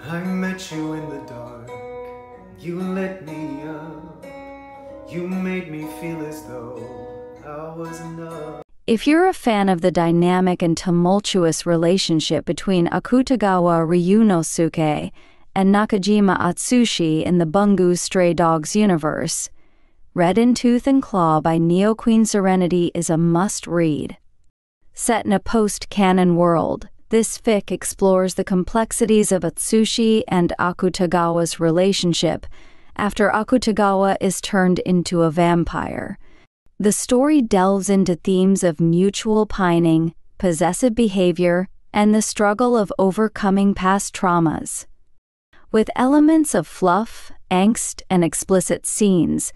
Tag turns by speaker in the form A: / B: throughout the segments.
A: I met you in the dark, you lit me up, you made me feel as though I was enough.
B: If you're a fan of the dynamic and tumultuous relationship between Akutagawa Ryunosuke and Nakajima Atsushi in the Bungo Stray Dogs universe, Red in Tooth and Claw by neoqueenserenity is a must-read. Set in a post-canon world, this fic explores the complexities of Atsushi and Akutagawa's relationship after Akutagawa is turned into a vampire. The story delves into themes of mutual pining, possessive behavior, and the struggle of overcoming past traumas. With elements of fluff, angst, and explicit scenes,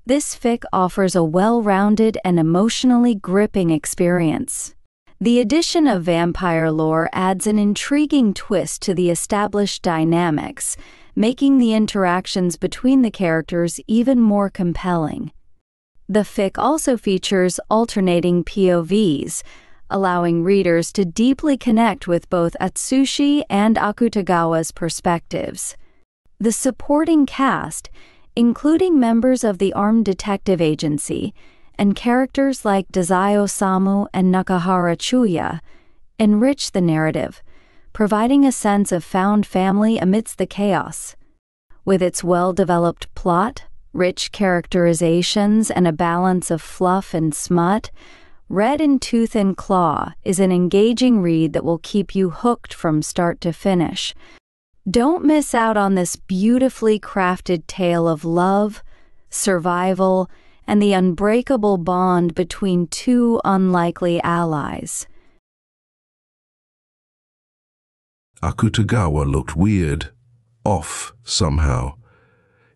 B: this fic offers a well-rounded and emotionally gripping experience. The addition of vampire lore adds an intriguing twist to the established dynamics, making the interactions between the characters even more compelling. The fic also features alternating POVs, allowing readers to deeply connect with both Atsushi and Akutagawa's perspectives. The supporting cast, including members of the Armed Detective Agency, and characters like Dazai Osamu and Nakahara Chuya, enrich the narrative, providing a sense of found family amidst the chaos. With its well-developed plot, rich characterizations, and a balance of fluff and smut, Red in Tooth and Claw is an engaging read that will keep you hooked from start to finish. Don't miss out on this beautifully crafted tale of love, survival, and the unbreakable bond between two unlikely allies.
C: Akutagawa looked weird, off somehow.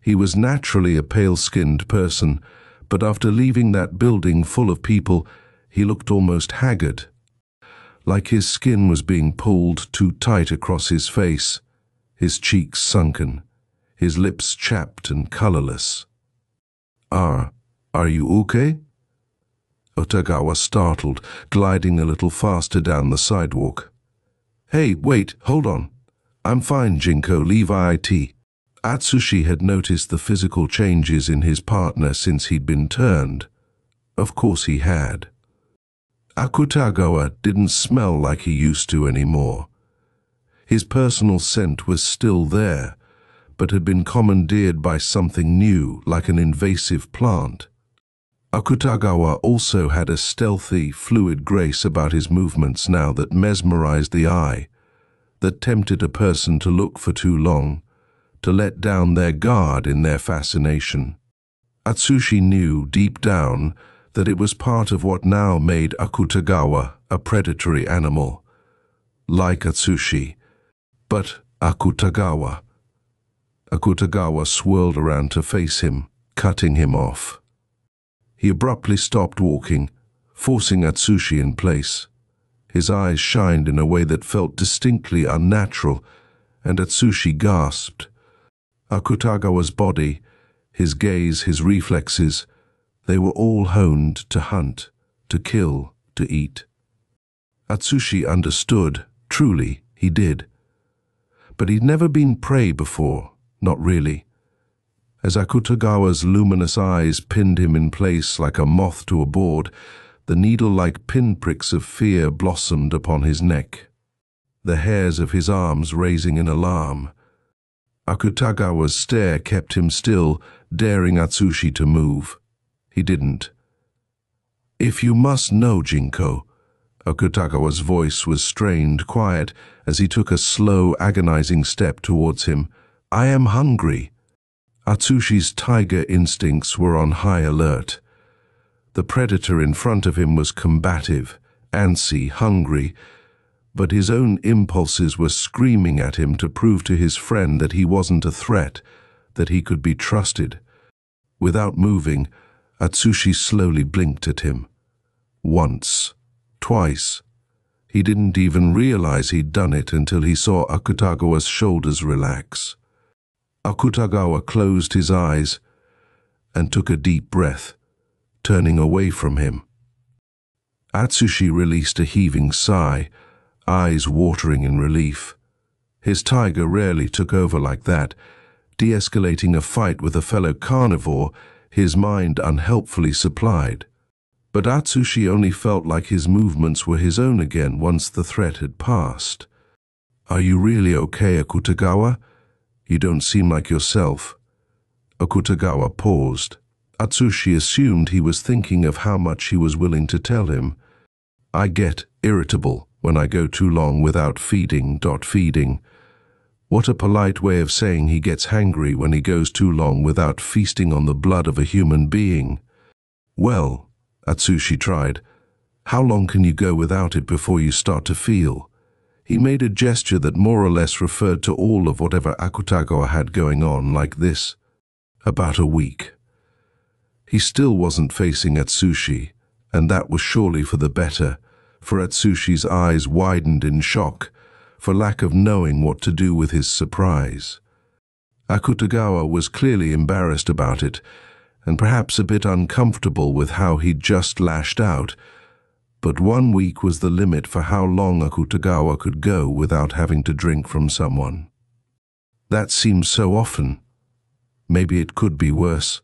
C: He was naturally a pale-skinned person, but after leaving that building full of people, he looked almost haggard, like his skin was being pulled too tight across his face, his cheeks sunken, his lips chapped and colorless. Are you okay?" Otagawa startled, gliding a little faster down the sidewalk. "Hey, wait, hold on. I'm fine, Jinko, leave it." Atsushi had noticed the physical changes in his partner since he'd been turned. Of course he had. Akutagawa didn't smell like he used to anymore. His personal scent was still there, but had been commandeered by something new, like an invasive plant. Akutagawa also had a stealthy, fluid grace about his movements now that mesmerized the eye, that tempted a person to look for too long, to let down their guard in their fascination. Atsushi knew deep down that it was part of what now made Akutagawa a predatory animal, like Atsushi, but Akutagawa. Akutagawa swirled around to face him, cutting him off. He abruptly stopped walking, forcing Atsushi in place. His eyes shined in a way that felt distinctly unnatural, and Atsushi gasped. Akutagawa's body, his gaze, his reflexes, they were all honed to hunt, to kill, to eat. Atsushi understood, truly, he did. But he'd never been prey before, not really. As Akutagawa's luminous eyes pinned him in place like a moth to a board, the needle-like pinpricks of fear blossomed upon his neck, the hairs of his arms raising in alarm. Akutagawa's stare kept him still, daring Atsushi to move. He didn't. "If you must know, Jinko," Akutagawa's voice was strained, quiet, as he took a slow, agonizing step towards him. "I am hungry." Atsushi's tiger instincts were on high alert. The predator in front of him was combative, antsy, hungry, but his own impulses were screaming at him to prove to his friend that he wasn't a threat, that he could be trusted. Without moving, Atsushi slowly blinked at him. Once, twice. He didn't even realize he'd done it until he saw Akutagawa's shoulders relax. Akutagawa closed his eyes and took a deep breath, turning away from him. Atsushi released a heaving sigh, eyes watering in relief. His tiger rarely took over like that, de-escalating a fight with a fellow carnivore, his mind unhelpfully supplied. But Atsushi only felt like his movements were his own again once the threat had passed. "Are you really okay, Akutagawa? You don't seem like yourself." Akutagawa paused. Atsushi assumed he was thinking of how much he was willing to tell him. "I get irritable when I go too long without feeding. What a polite way of saying he gets hangry when he goes too long without feasting on the blood of a human being." "Well," Atsushi tried, "how long can you go without it before you start to feel?" He made a gesture that more or less referred to all of whatever Akutagawa had going on, like this. "About a week." He still wasn't facing Atsushi, and that was surely for the better, for Atsushi's eyes widened in shock, for lack of knowing what to do with his surprise. Akutagawa was clearly embarrassed about it, and perhaps a bit uncomfortable with how he'd just lashed out, but 1 week was the limit for how long Akutagawa could go without having to drink from someone. That seemed so often. Maybe it could be worse.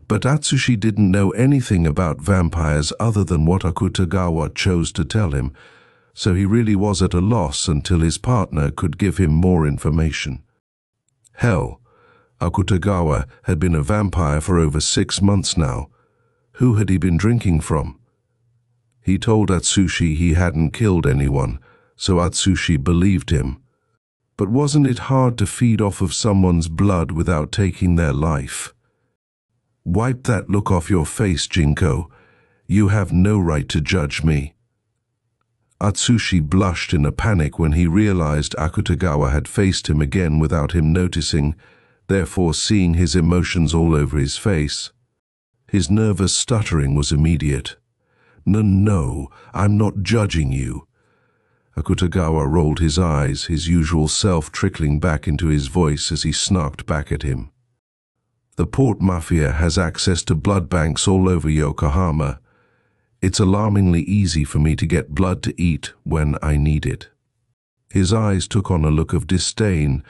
C: But Atsushi didn't know anything about vampires other than what Akutagawa chose to tell him, so he really was at a loss until his partner could give him more information. Hell, Akutagawa had been a vampire for over 6 months now. Who had he been drinking from? He told Atsushi he hadn't killed anyone, so Atsushi believed him. But wasn't it hard to feed off of someone's blood without taking their life? "Wipe that look off your face, Jinko. You have no right to judge me." Atsushi blushed in a panic when he realized Akutagawa had faced him again without him noticing, therefore seeing his emotions all over his face. His nervous stuttering was immediate. No, I'm not judging you." Akutagawa rolled his eyes, his usual self trickling back into his voice as he snarked back at him. "The Port Mafia has access to blood banks all over Yokohama. It's alarmingly easy for me to get blood to eat when I need it." His eyes took on a look of disdain,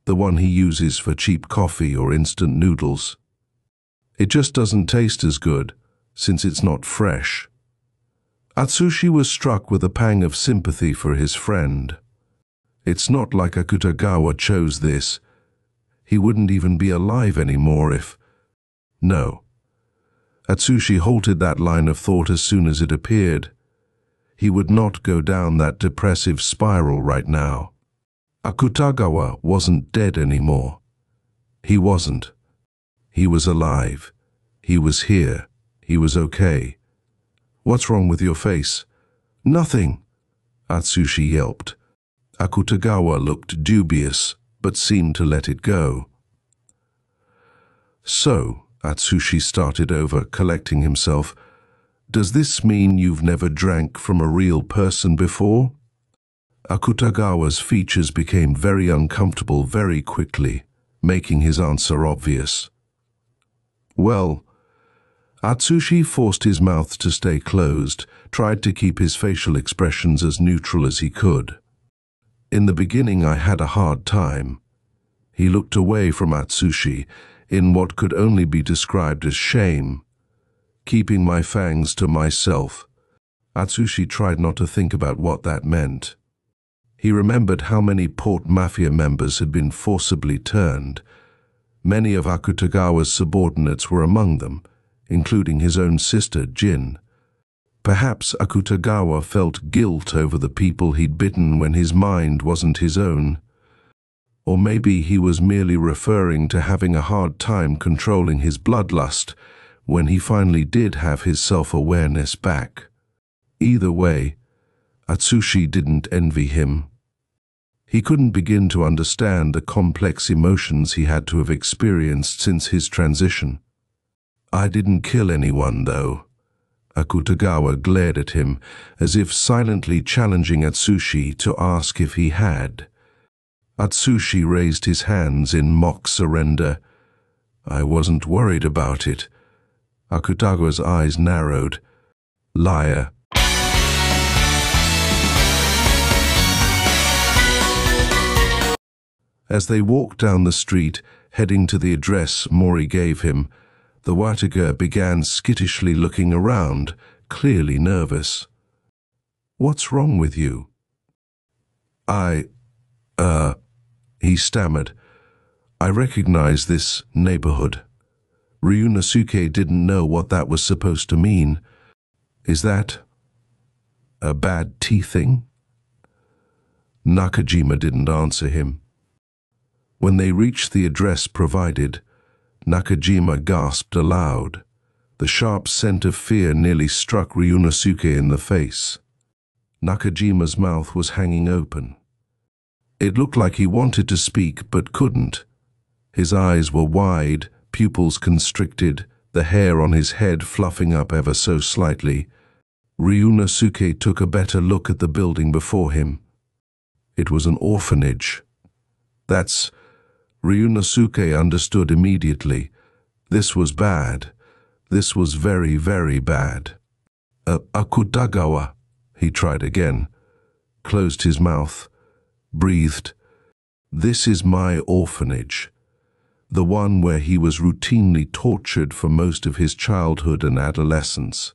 C: the one he uses for cheap coffee or instant noodles. "It just doesn't taste as good, since it's not fresh." Atsushi was struck with a pang of sympathy for his friend. It's not like Akutagawa chose this. He wouldn't even be alive anymore if... No. Atsushi halted that line of thought as soon as it appeared. He would not go down that depressive spiral right now. Akutagawa wasn't dead anymore. He wasn't. He was alive. He was here. He was okay. "What's wrong with your face?" "Nothing," Atsushi yelped. Akutagawa looked dubious, but seemed to let it go. "So," Atsushi started over, collecting himself, "does this mean you've never drank from a real person before?" Akutagawa's features became very uncomfortable very quickly, making his answer obvious. "Well," Atsushi forced his mouth to stay closed, tried to keep his facial expressions as neutral as he could. "In the beginning I had a hard time." He looked away from Atsushi, in what could only be described as shame. "Keeping my fangs to myself." Atsushi tried not to think about what that meant. He remembered how many Port Mafia members had been forcibly turned. Many of Akutagawa's subordinates were among them, including his own sister, Jin. Perhaps Akutagawa felt guilt over the people he'd bitten when his mind wasn't his own. Or maybe he was merely referring to having a hard time controlling his bloodlust when he finally did have his self-awareness back. Either way, Atsushi didn't envy him. He couldn't begin to understand the complex emotions he had to have experienced since his transition. "I didn't kill anyone, though." Akutagawa glared at him, as if silently challenging Atsushi to ask if he had. Atsushi raised his hands in mock surrender. "I wasn't worried about it." Akutagawa's eyes narrowed. "Liar." As they walked down the street, heading to the address Mori gave him, the Wataga began skittishly looking around, clearly nervous. "What's wrong with you?" He stammered. "I recognize this neighborhood." Ryunosuke didn't know what that was supposed to mean. "Is that a bad tea thing?" Nakajima didn't answer him. When they reached the address provided, Nakajima gasped aloud. The sharp scent of fear nearly struck Ryunosuke in the face. Nakajima's mouth was hanging open. It looked like he wanted to speak but couldn't. His eyes were wide, pupils constricted, the hair on his head fluffing up ever so slightly. Ryunosuke took a better look at the building before him. It was an orphanage. Ryunosuke understood immediately. This was bad. This was very, very bad. Akutagawa, he tried again, closed his mouth, breathed. "This is my orphanage, the one where he was routinely tortured for most of his childhood and adolescence."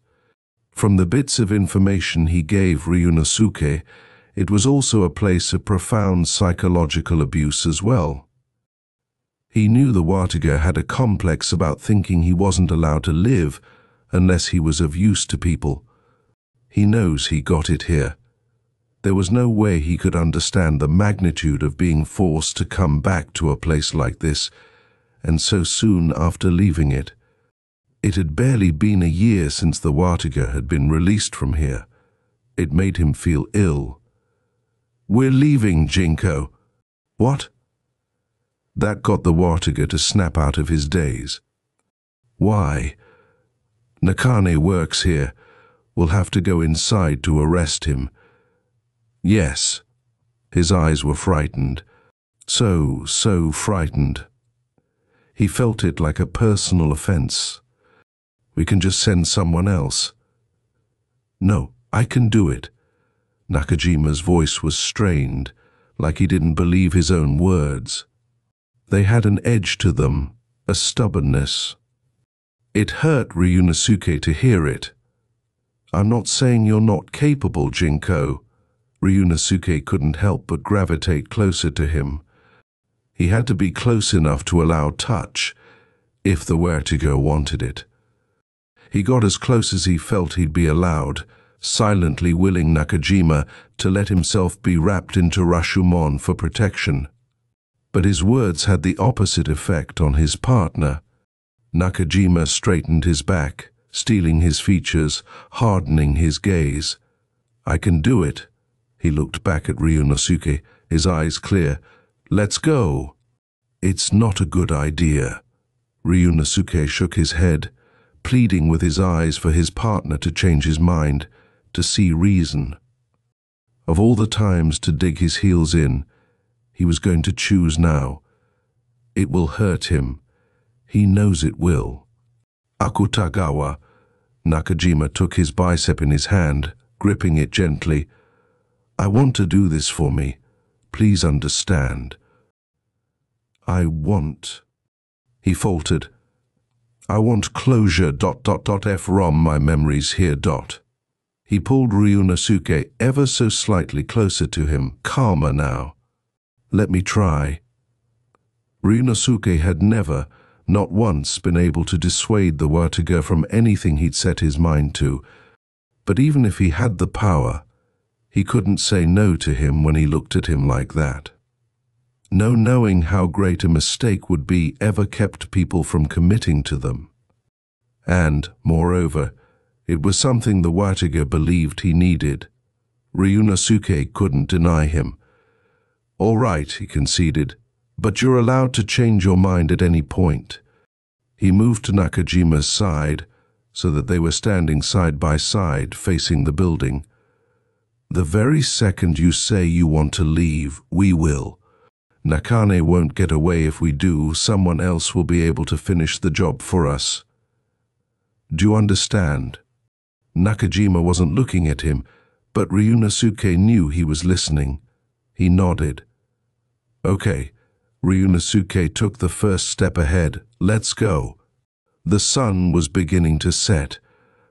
C: From the bits of information he gave Ryunosuke, it was also a place of profound psychological abuse as well. He knew the Wataga had a complex about thinking he wasn't allowed to live unless he was of use to people. He knows he got it here. There was no way he could understand the magnitude of being forced to come back to a place like this, and so soon after leaving it. It had barely been a year since the Wataga had been released from here. It made him feel ill. "We're leaving, Jinko." "What?" That got the Wataga to snap out of his daze. "Why? Nakane works here. We'll have to go inside to arrest him." "Yes." His eyes were frightened. So frightened. He felt it like a personal offense. "We can just send someone else." "No, I can do it." Nakajima's voice was strained, like he didn't believe his own words. They had an edge to them, a stubbornness. It hurt Ryunosuke to hear it. "I'm not saying you're not capable, Jinko." Ryunosuke couldn't help but gravitate closer to him. He had to be close enough to allow touch, if the Wataga wanted it. He got as close as he felt he'd be allowed, silently willing Nakajima to let himself be wrapped into Rashomon for protection. But his words had the opposite effect on his partner. Nakajima straightened his back, steeling his features, hardening his gaze. "I can do it." He looked back at Ryunosuke, his eyes clear. "Let's go." "It's not a good idea." Ryunosuke shook his head, pleading with his eyes for his partner to change his mind, to see reason. Of all the times to dig his heels in, he was going to choose now. It will hurt him. He knows it will. "Akutagawa." Nakajima took his bicep in his hand, gripping it gently. "I want to do this for me. Please understand." "I want..." He faltered. "I want closure... from my memories here... He pulled Ryunosuke ever so slightly closer to him, calmer now. "Let me try." Ryunosuke had never, not once, been able to dissuade the Wataga from anything he'd set his mind to. But even if he had the power, he couldn't say no to him when he looked at him like that. No knowing how great a mistake would be ever kept people from committing to them. And, moreover, it was something the Wataga believed he needed. Ryunosuke couldn't deny him. "All right," he conceded, "but you're allowed to change your mind at any point." He moved to Nakajima's side, so that they were standing side by side, facing the building. "The very second you say you want to leave, we will. Nakane won't get away if we do. Someone else will be able to finish the job for us. Do you understand?" Nakajima wasn't looking at him, but Ryunosuke knew he was listening. He nodded. "Okay, Ryunosuke took the first step ahead. Let's go. The sun was beginning to set,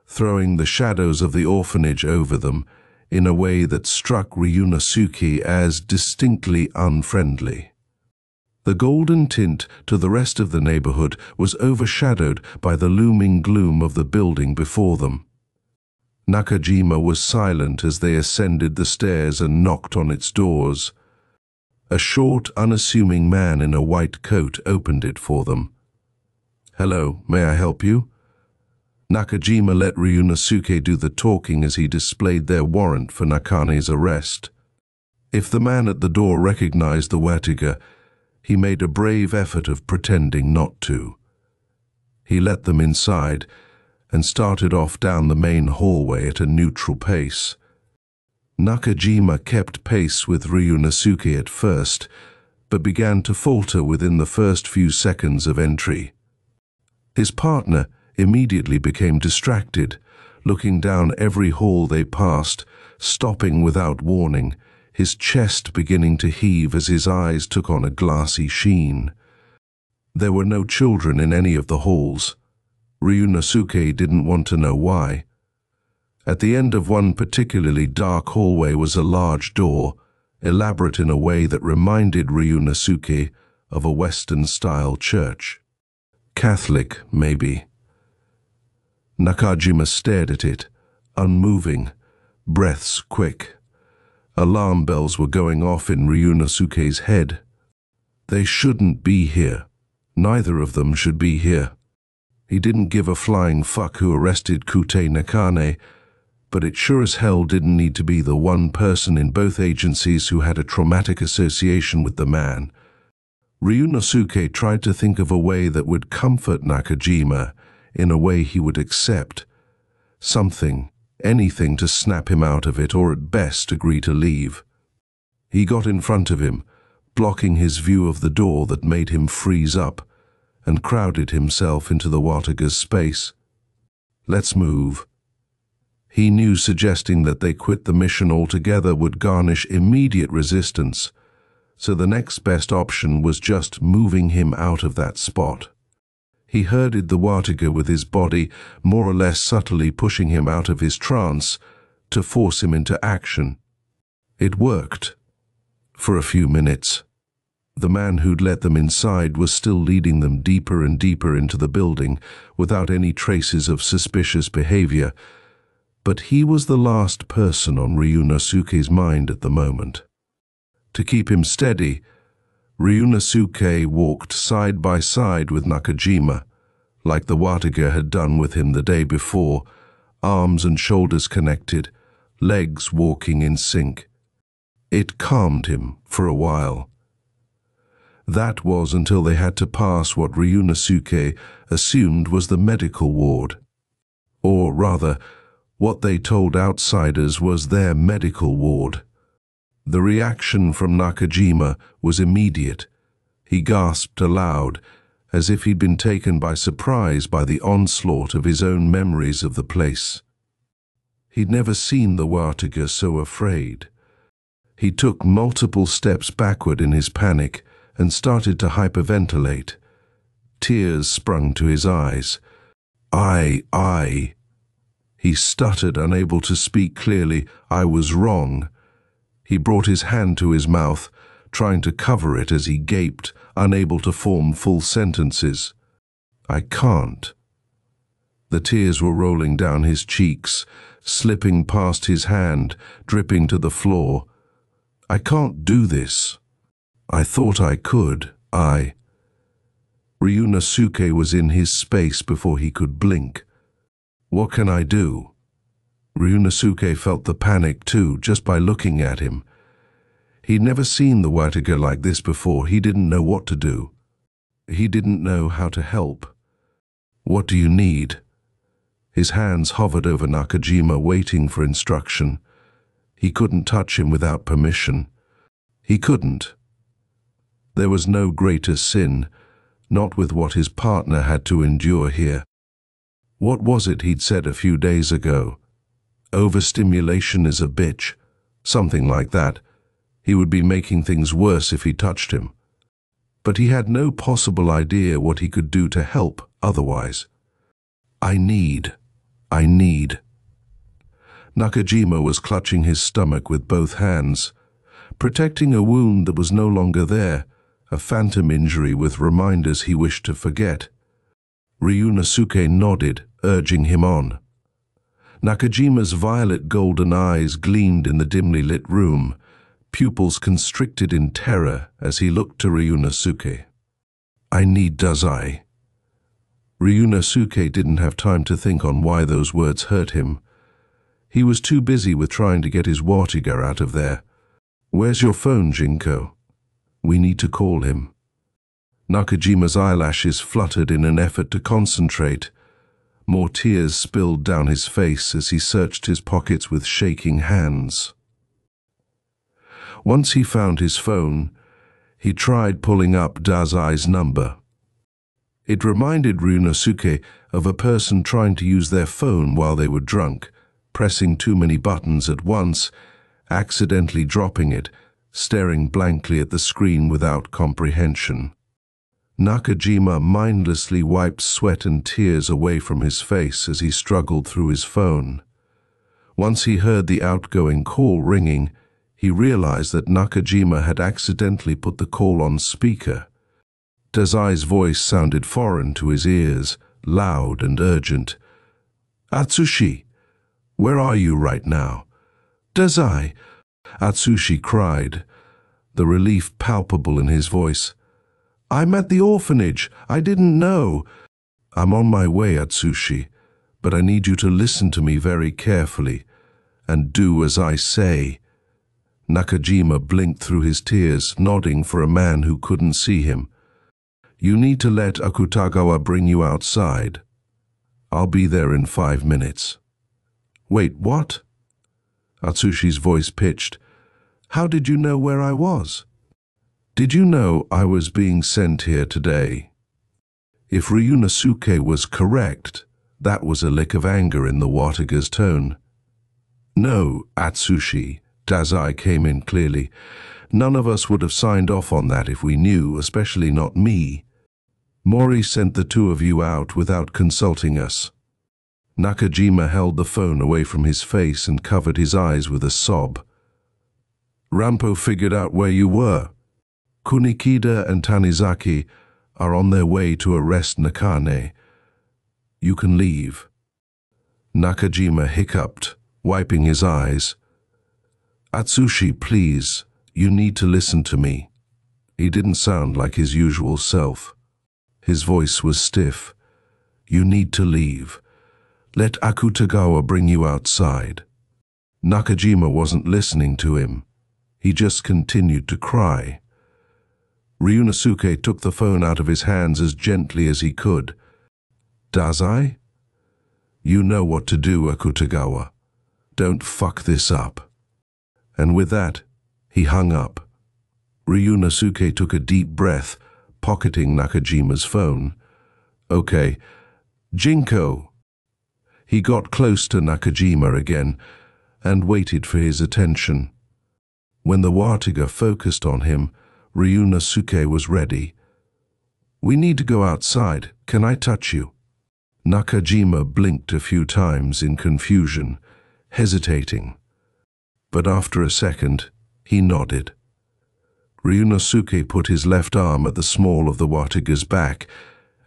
C: throwing the shadows of the orphanage over them in a way that struck Ryunosuke as distinctly unfriendly. The golden tint to the rest of the neighborhood was overshadowed by the looming gloom of the building before them. Nakajima was silent as they ascended the stairs and knocked on its doors. A short, unassuming man in a white coat opened it for them. "Hello, may I help you?" Nakajima let Ryunosuke do the talking as he displayed their warrant for Nakane's arrest. If the man at the door recognized the Wataga, he made a brave effort of pretending not to. He let them inside and started off down the main hallway at a neutral pace. Nakajima kept pace with Ryunosuke at first, but began to falter within the first few seconds of entry. His partner immediately became distracted, looking down every hall they passed, stopping without warning, his chest beginning to heave as his eyes took on a glassy sheen. There were no children in any of the halls. Ryunosuke didn't want to know why. At the end of one particularly dark hallway was a large door, elaborate in a way that reminded Ryunosuke of a Western-style church. Catholic, maybe. Nakajima stared at it, unmoving, breaths quick. Alarm bells were going off in Ryunosuke's head. They shouldn't be here. Neither of them should be here. He didn't give a flying fuck who arrested Kute Nakane, but it sure as hell didn't need to be the one person in both agencies who had a traumatic association with the man. Ryunosuke tried to think of a way that would comfort Nakajima, in a way he would accept. Something, anything to snap him out of it, or at best agree to leave. He got in front of him, blocking his view of the door that made him freeze up, and crowded himself into the Wataga's space. "Let's move." He knew suggesting that they quit the mission altogether would garnish immediate resistance, so the next best option was just moving him out of that spot. He herded the Wataga with his body, more or less subtly pushing him out of his trance to force him into action. It worked. For a few minutes. The man who'd let them inside was still leading them deeper and deeper into the building without any traces of suspicious behavior, but he was the last person on Ryunosuke's mind at the moment. To keep him steady, Ryunosuke walked side by side with Nakajima, like the Wataga had done with him the day before, arms and shoulders connected, legs walking in sync. It calmed him for a while. That was until they had to pass what Ryunosuke assumed was the medical ward. Or rather, what they told outsiders was their medical ward. The reaction from Nakajima was immediate. He gasped aloud, as if he'd been taken by surprise by the onslaught of his own memories of the place. He'd never seen the Wataga so afraid. He took multiple steps backward in his panic and started to hyperventilate. Tears sprung to his eyes. I. He stuttered, unable to speak clearly. "I was wrong." He brought his hand to his mouth, trying to cover it as he gaped, unable to form full sentences. "I can't." The tears were rolling down his cheeks, slipping past his hand, dripping to the floor. "I can't do this. I thought I could. Ryunosuke was in his space before he could blink. "What can I do?" Ryunosuke felt the panic too, just by looking at him. He'd never seen the Wataga like this before. He didn't know what to do. He didn't know how to help. "What do you need?" His hands hovered over Nakajima, waiting for instruction. He couldn't touch him without permission. He couldn't. There was no greater sin, not with what his partner had to endure here. What was it he'd said a few days ago? Overstimulation is a bitch. Something like that. He would be making things worse if he touched him. but he had no possible idea what he could do to help otherwise. I need. Nakajima was clutching his stomach with both hands, protecting a wound that was no longer there, a phantom injury with reminders he wished to forget. Ryunosuke nodded, urging him on. Nakajima's violet golden eyes gleamed in the dimly lit room, pupils constricted in terror as he looked to Ryunosuke. I need Dazai. Ryunosuke didn't have time to think on why those words hurt him. He was too busy with trying to get his Wartiga out of there. Where's your phone, Jinko? We need to call him. Nakajima's eyelashes fluttered in an effort to concentrate. More tears spilled down his face as he searched his pockets with shaking hands. Once he found his phone, he tried pulling up Dazai's number. It reminded Ryunosuke of a person trying to use their phone while they were drunk, pressing too many buttons at once, accidentally dropping it, staring blankly at the screen without comprehension. Nakajima mindlessly wiped sweat and tears away from his face as he struggled through his phone. Once he heard the outgoing call ringing, he realized that Nakajima had accidentally put the call on speaker. Dazai's voice sounded foreign to his ears, loud and urgent. Atsushi, where are you right now? Dazai, Atsushi cried, the relief palpable in his voice. I'm at the orphanage. I didn't know. I'm on my way, Atsushi, but I need you to listen to me very carefully and do as I say. Nakajima blinked through his tears, nodding for a man who couldn't see him. You need to let Akutagawa bring you outside. I'll be there in 5 minutes. Wait, what? Atsushi's voice pitched. How did you know where I was? Did you know I was being sent here today? If Ryunosuke was correct, that was a lick of anger in the Wartiga's tone. No, Atsushi, Dazai came in clearly. None of us would have signed off on that if we knew, especially not me. Mori sent the two of you out without consulting us. Nakajima held the phone away from his face and covered his eyes with a sob. Rampo figured out where you were. Kunikida and Tanizaki are on their way to arrest Nakane. You can leave. Nakajima hiccuped, wiping his eyes. Atsushi, please, you need to listen to me. He didn't sound like his usual self. His voice was stiff. You need to leave. Let Akutagawa bring you outside. Nakajima wasn't listening to him. He just continued to cry. Ryunosuke took the phone out of his hands as gently as he could. Dazai? You know what to do, Akutagawa. Don't fuck this up. And with that, he hung up. Ryunosuke took a deep breath, pocketing Nakajima's phone. Okay, Jinko. He got close to Nakajima again and waited for his attention. When the Wartiga focused on him, Ryunosuke was ready. We need to go outside. Can I touch you? Nakajima blinked a few times in confusion, hesitating. But after a second, he nodded. Ryunosuke put his left arm at the small of the Wartiga's back,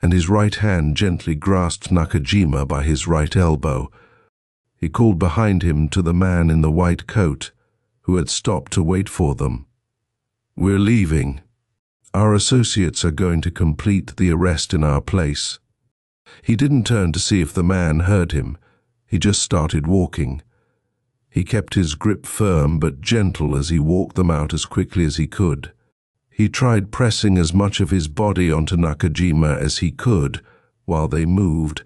C: and his right hand gently grasped Nakajima by his right elbow. He called behind him to the man in the white coat, who had stopped to wait for them. We're leaving. Our associates are going to complete the arrest in our place. He didn't turn to see if the man heard him. He just started walking. He kept his grip firm but gentle as he walked them out as quickly as he could. He tried pressing as much of his body onto Nakajima as he could while they moved,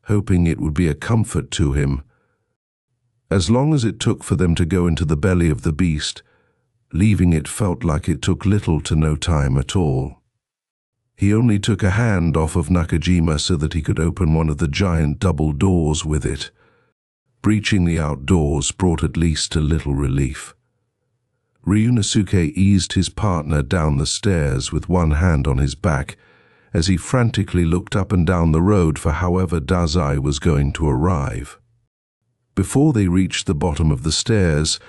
C: hoping it would be a comfort to him. As long as it took for them to go into the belly of the beast, leaving it felt like it took little to no time at all. He only took a hand off of Nakajima so that he could open one of the giant double doors with it. Breaching the outdoors brought at least a little relief. Ryunosuke eased his partner down the stairs with one hand on his back as he frantically looked up and down the road for however Dazai was going to arrive. Before they reached the bottom of the stairs,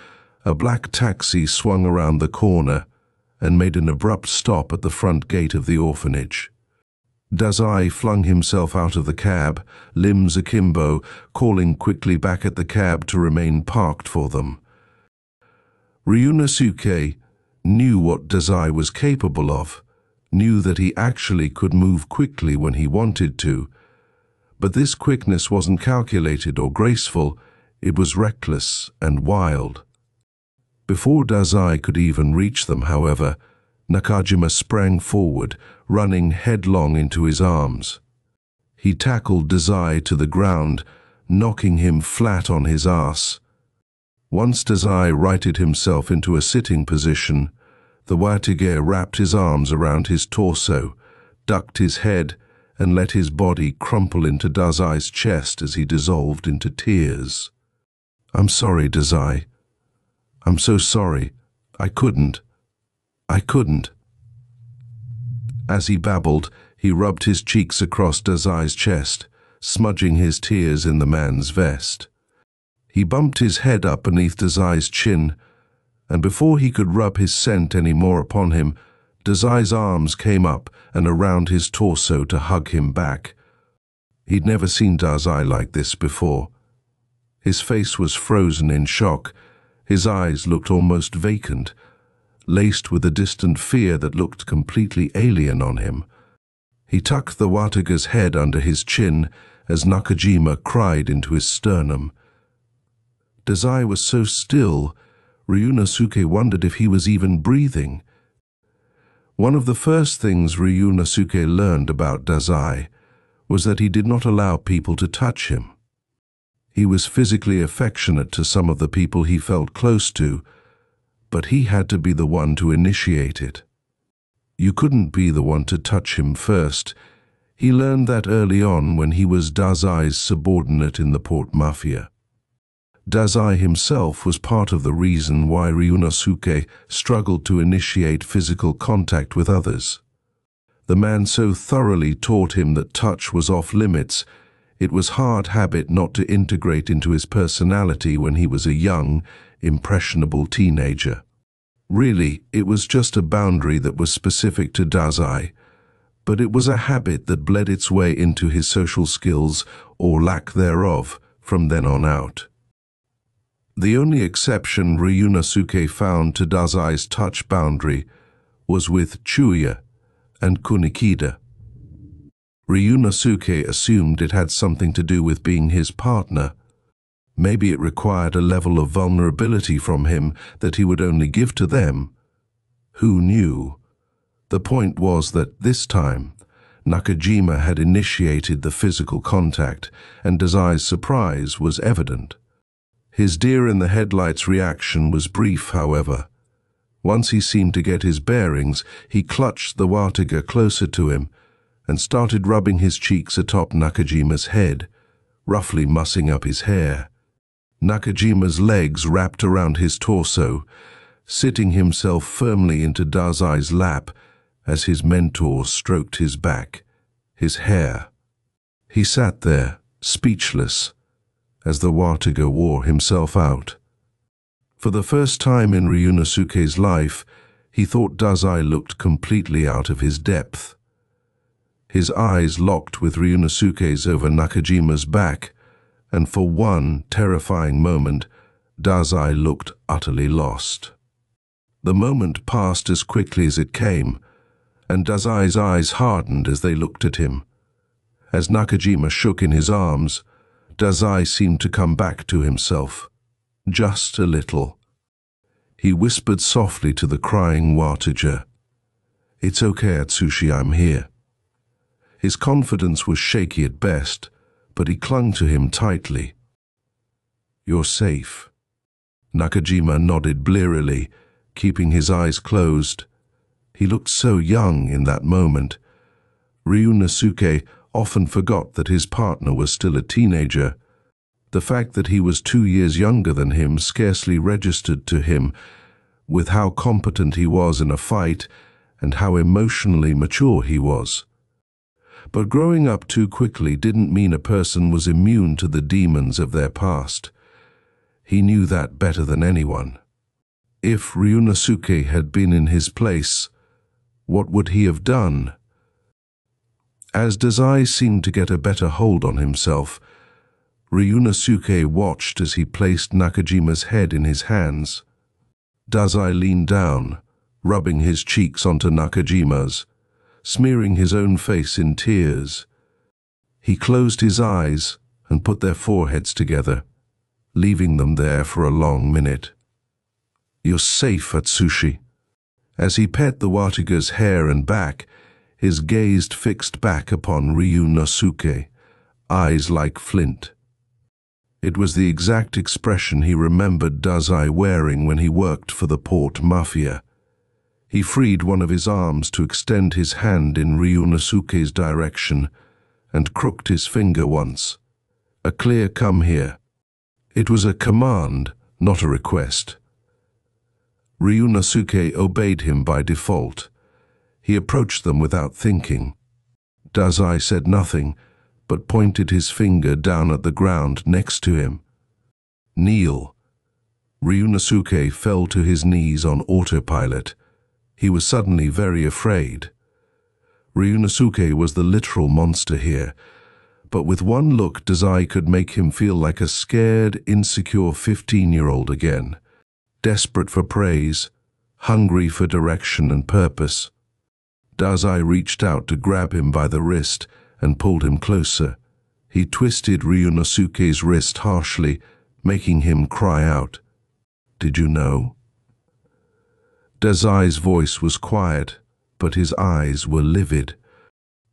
C: a black taxi swung around the corner and made an abrupt stop at the front gate of the orphanage. Dazai flung himself out of the cab, limbs akimbo, calling quickly back at the cab to remain parked for them. Ryunosuke knew what Dazai was capable of, knew that he actually could move quickly when he wanted to, but this quickness wasn't calculated or graceful, it was reckless and wild. Before Dazai could even reach them, however, Nakajima sprang forward, running headlong into his arms. He tackled Dazai to the ground, knocking him flat on his ass. Once Dazai righted himself into a sitting position, the Watige wrapped his arms around his torso, ducked his head, and let his body crumple into Dazai's chest as he dissolved into tears. "I'm sorry, Dazai. I'm so sorry. I couldn't. As he babbled, he rubbed his cheeks across Dazai's chest, smudging his tears in the man's vest. He bumped his head up beneath Dazai's chin, and before he could rub his scent any more upon him, Dazai's arms came up and around his torso to hug him back. He'd never seen Dazai like this before. His face was frozen in shock, his eyes looked almost vacant, laced with a distant fear that looked completely alien on him. He tucked the Watage's head under his chin as Nakajima cried into his sternum. Dazai was so still, Ryunosuke wondered if he was even breathing. One of the first things Ryunosuke learned about Dazai was that he did not allow people to touch him. He was physically affectionate to some of the people he felt close to, but he had to be the one to initiate it. You couldn't be the one to touch him first. He learned that early on when he was Dazai's subordinate in the Port Mafia. Dazai himself was part of the reason why Ryunosuke struggled to initiate physical contact with others. The man so thoroughly taught him that touch was off limits, it was hard habit not to integrate into his personality when he was a young, impressionable teenager. Really, it was just a boundary that was specific to Dazai, but it was a habit that bled its way into his social skills, or lack thereof, from then on out. The only exception Ryunosuke found to Dazai's touch boundary was with Chuya and Kunikida. Ryunosuke assumed it had something to do with being his partner. Maybe it required a level of vulnerability from him that he would only give to them. Who knew? The point was that this time, Nakajima had initiated the physical contact, and Dazai's surprise was evident. His deer-in-the-headlights reaction was brief, however. Once he seemed to get his bearings, he clutched the Watige closer to him and started rubbing his cheeks atop Nakajima's head, roughly mussing up his hair. Nakajima's legs wrapped around his torso, sitting himself firmly into Dazai's lap as his mentor stroked his back, his hair. He sat there, speechless, as the Watige wore himself out. For the first time in Ryunosuke's life, he thought Dazai looked completely out of his depth. His eyes locked with Ryunosuke's over Nakajima's back, and for one terrifying moment, Dazai looked utterly lost. The moment passed as quickly as it came, and Dazai's eyes hardened as they looked at him. As Nakajima shook in his arms, Dazai seemed to come back to himself, just a little. He whispered softly to the crying Watige, "It's okay, Atsushi, I'm here." His confidence was shaky at best, but he clung to him tightly. "You're safe." Nakajima nodded blearily, keeping his eyes closed. He looked so young in that moment. Ryunosuke often forgot that his partner was still a teenager. The fact that he was 2 years younger than him scarcely registered to him, with how competent he was in a fight and how emotionally mature he was. But growing up too quickly didn't mean a person was immune to the demons of their past. He knew that better than anyone. If Ryunosuke had been in his place, what would he have done? As Dazai seemed to get a better hold on himself, Ryunosuke watched as he placed Nakajima's head in his hands. Dazai leaned down, rubbing his cheeks onto Nakajima's, smearing his own face in tears. He closed his eyes and put their foreheads together, leaving them there for a long minute. "You're safe, Atsushi." As he pet the Watage's hair and back, his gaze fixed back upon Ryunosuke, eyes like flint. It was the exact expression he remembered Dazai wearing when he worked for the Port Mafia. He freed one of his arms to extend his hand in Ryunosuke's direction and crooked his finger once. A clear "come here." It was a command, not a request. Ryunosuke obeyed him by default. He approached them without thinking. Dazai said nothing, but pointed his finger down at the ground next to him. "Kneel." Ryunosuke fell to his knees on autopilot. He was suddenly very afraid. Ryunosuke was the literal monster here, but with one look Dazai could make him feel like a scared, insecure 15-year-old again, desperate for praise, hungry for direction and purpose. Dazai reached out to grab him by the wrist and pulled him closer. He twisted Ryunosuke's wrist harshly, making him cry out. "Did you know?" Dazai's voice was quiet, but his eyes were livid.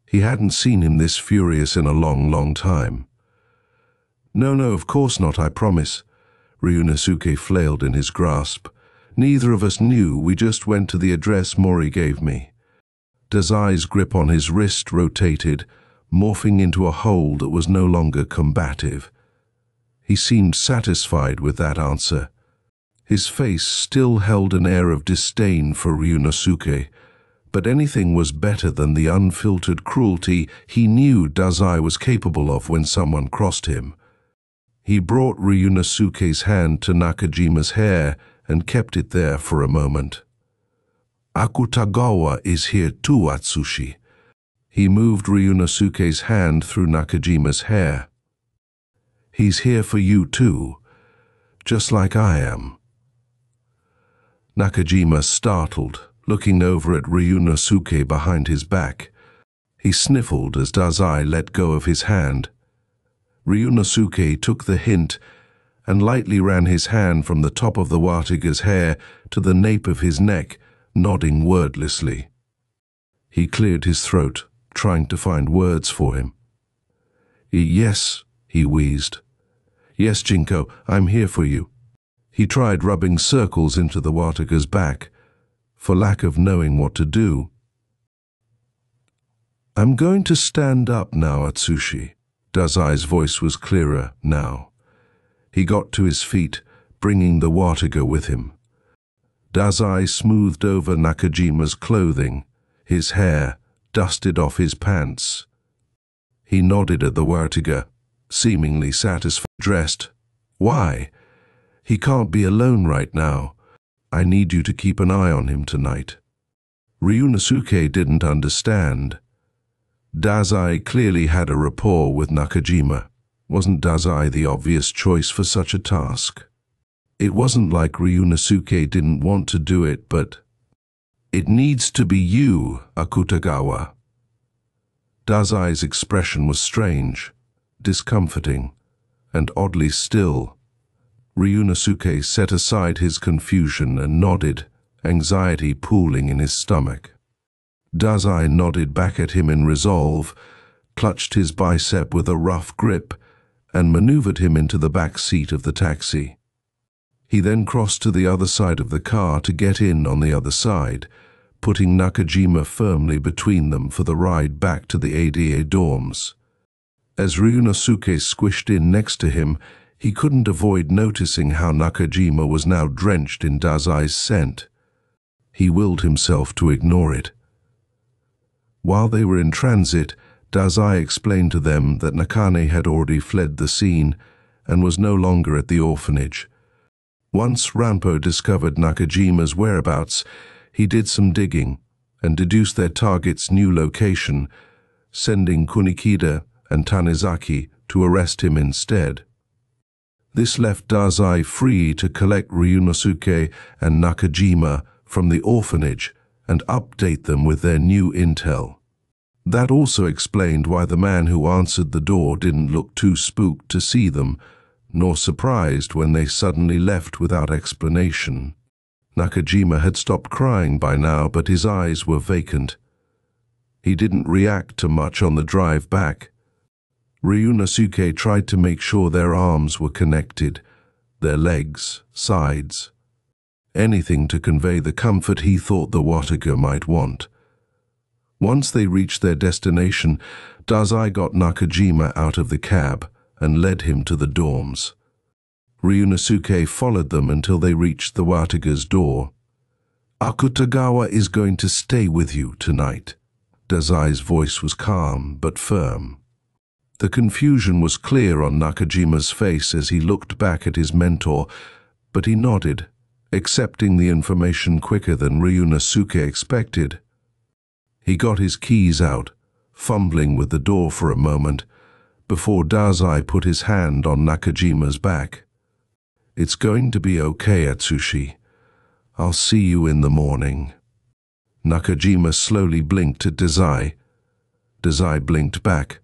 C: He hadn't seen him this furious in a long, long time. "No, of course not, I promise." Ryunosuke flailed in his grasp. "Neither of us knew, we just went to the address Mori gave me." Dazai's grip on his wrist rotated, morphing into a hold that was no longer combative. He seemed satisfied with that answer. His face still held an air of disdain for Ryunosuke, but anything was better than the unfiltered cruelty he knew Dazai was capable of when someone crossed him. He brought Ryunosuke's hand to Nakajima's hair and kept it there for a moment. "Akutagawa is here too, Atsushi." He moved Ryunosuke's hand through Nakajima's hair. "He's here for you too, just like I am." Nakajima startled, looking over at Ryunosuke behind his back. He sniffled as Dazai let go of his hand. Ryunosuke took the hint and lightly ran his hand from the top of the Watage's hair to the nape of his neck, nodding wordlessly. He cleared his throat, trying to find words for him. "Yes," he wheezed. "Yes, Jinko, I'm here for you." He tried rubbing circles into the Watage's back, for lack of knowing what to do. "I'm going to stand up now, Atsushi." Dazai's voice was clearer now. He got to his feet, bringing the Watage with him. Dazai smoothed over Nakajima's clothing, his hair dusted off his pants. He nodded at the Watage, seemingly satisfied. "Dressed? Why? He can't be alone right now. I need you to keep an eye on him tonight." Ryunosuke didn't understand. Dazai clearly had a rapport with Nakajima. Wasn't Dazai the obvious choice for such a task? It wasn't like Ryunosuke didn't want to do it, but "It needs to be you, Akutagawa." Dazai's expression was strange, discomforting, and oddly still. Ryunosuke set aside his confusion and nodded, anxiety pooling in his stomach. Dazai nodded back at him in resolve, clutched his bicep with a rough grip, and maneuvered him into the back seat of the taxi. He then crossed to the other side of the car to get in on the other side, putting Nakajima firmly between them for the ride back to the ADA dorms. As Ryunosuke squished in next to him, He couldn't avoid noticing how Nakajima was now drenched in Dazai's scent. He willed himself to ignore it. While they were in transit, Dazai explained to them that Nakane had already fled the scene and was no longer at the orphanage. Once Ranpo discovered Nakajima's whereabouts, he did some digging and deduced their target's new location, sending Kunikida and Tanizaki to arrest him instead. This left Dazai free to collect Ryunosuke and Nakajima from the orphanage and update them with their new intel. That also explained why the man who answered the door didn't look too spooked to see them, nor surprised when they suddenly left without explanation. Nakajima had stopped crying by now, but his eyes were vacant. He didn't react to much on the drive back. Ryunosuke tried to make sure their arms were connected, their legs, sides. Anything to convey the comfort he thought the Wataga might want. Once they reached their destination, Dazai got Nakajima out of the cab and led him to the dorms. Ryunosuke followed them until they reached the Wataga's door. "Akutagawa is going to stay with you tonight." Dazai's voice was calm but firm. The confusion was clear on Nakajima's face as he looked back at his mentor, but he nodded, accepting the information quicker than Ryunosuke expected. He got his keys out, fumbling with the door for a moment, before Dazai put his hand on Nakajima's back. "It's going to be okay, Atsushi. I'll see you in the morning." Nakajima slowly blinked at Dazai. Dazai blinked back.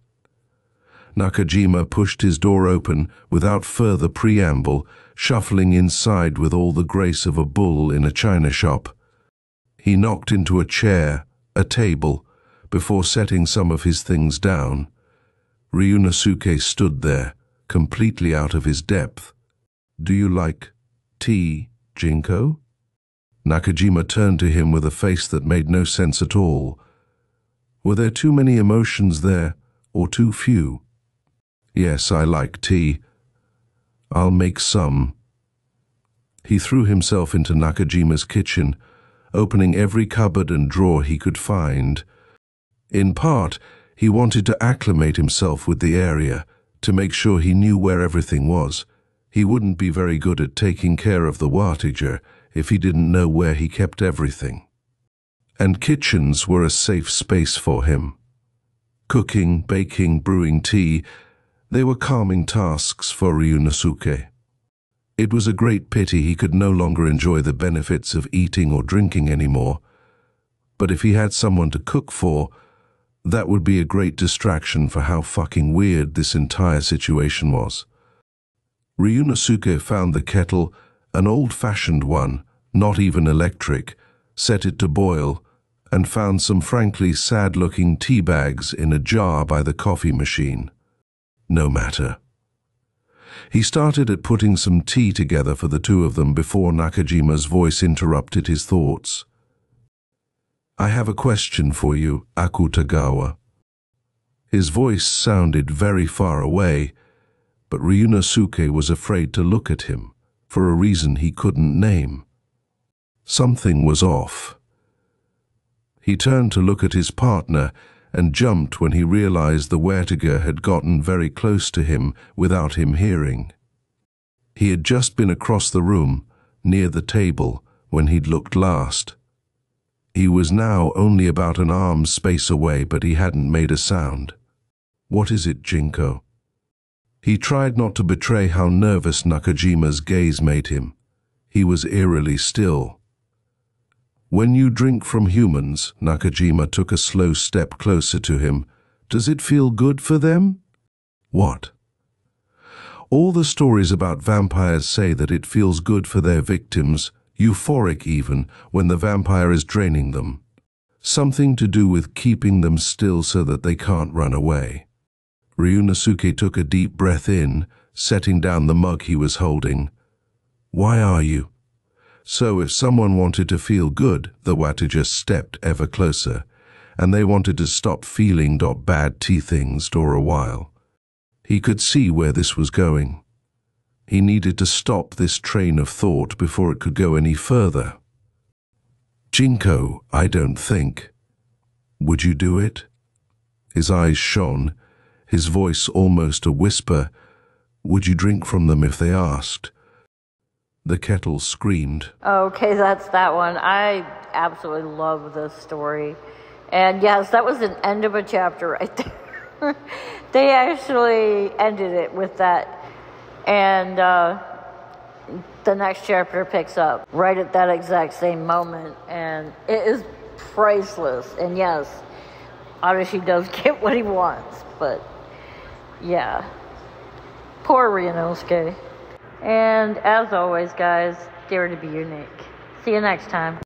C: Nakajima pushed his door open without further preamble, shuffling inside with all the grace of a bull in a china shop. He knocked into a chair, a table, before setting some of his things down. Ryunosuke stood there, completely out of his depth. "Do you like tea, Jinko?" Nakajima turned to him with a face that made no sense at all. Were there too many emotions there, or too few? "Yes, I like tea. I'll make some." He threw himself into Nakajima's kitchen, opening every cupboard and drawer he could find. In part, he wanted to acclimate himself with the area, to make sure he knew where everything was. He wouldn't be very good at taking care of the Wataga if he didn't know where he kept everything. And kitchens were a safe space for him. Cooking, baking, brewing tea, they were calming tasks for Ryunosuke. It was a great pity he could no longer enjoy the benefits of eating or drinking anymore. But if he had someone to cook for, that would be a great distraction for how fucking weird this entire situation was. Ryunosuke found the kettle, an old-fashioned one, not even electric, set it to boil, and found some frankly sad-looking tea bags in a jar by the coffee machine. No matter. He started at putting some tea together for the two of them before Nakajima's voice interrupted his thoughts. "I have a question for you, Akutagawa." His voice sounded very far away, but Ryunosuke was afraid to look at him, for a reason he couldn't name. Something was off. He turned to look at his partner and jumped when he realized the Wataga had gotten very close to him without him hearing. He had just been across the room, near the table, when he'd looked last. He was now only about an arm's space away, but he hadn't made a sound. "What is it, Jinko?" He tried not to betray how nervous Nakajima's gaze made him. He was eerily still. "When you drink from humans," Nakajima took a slow step closer to him, "does it feel good for them?" "What?" "All the stories about vampires say that it feels good for their victims, euphoric even, when the vampire is draining them. Something to do with keeping them still so that they can't run away." Ryunosuke took a deep breath in, setting down the mug he was holding. "Why are you?" So if someone wanted to feel good, the Wataga stepped ever closer, and they wanted to stop feeling bad tea things for a while. He could see where this was going. He needed to stop this train of thought before it could go any further. Jinko, I don't think. Would you do it? His eyes shone, his voice almost a whisper. Would you drink from them if they asked? The kettle screamed.
D: Okay, that's that one. I absolutely love this story. And yes, that was an end of a chapter right there. They actually ended it with that. And the next chapter picks up right at that exact same moment. And it is priceless. And yes, Adachi does get what he wants. But yeah, poor Ryunosuke. And as always, guys, dare to be unique. See you next time.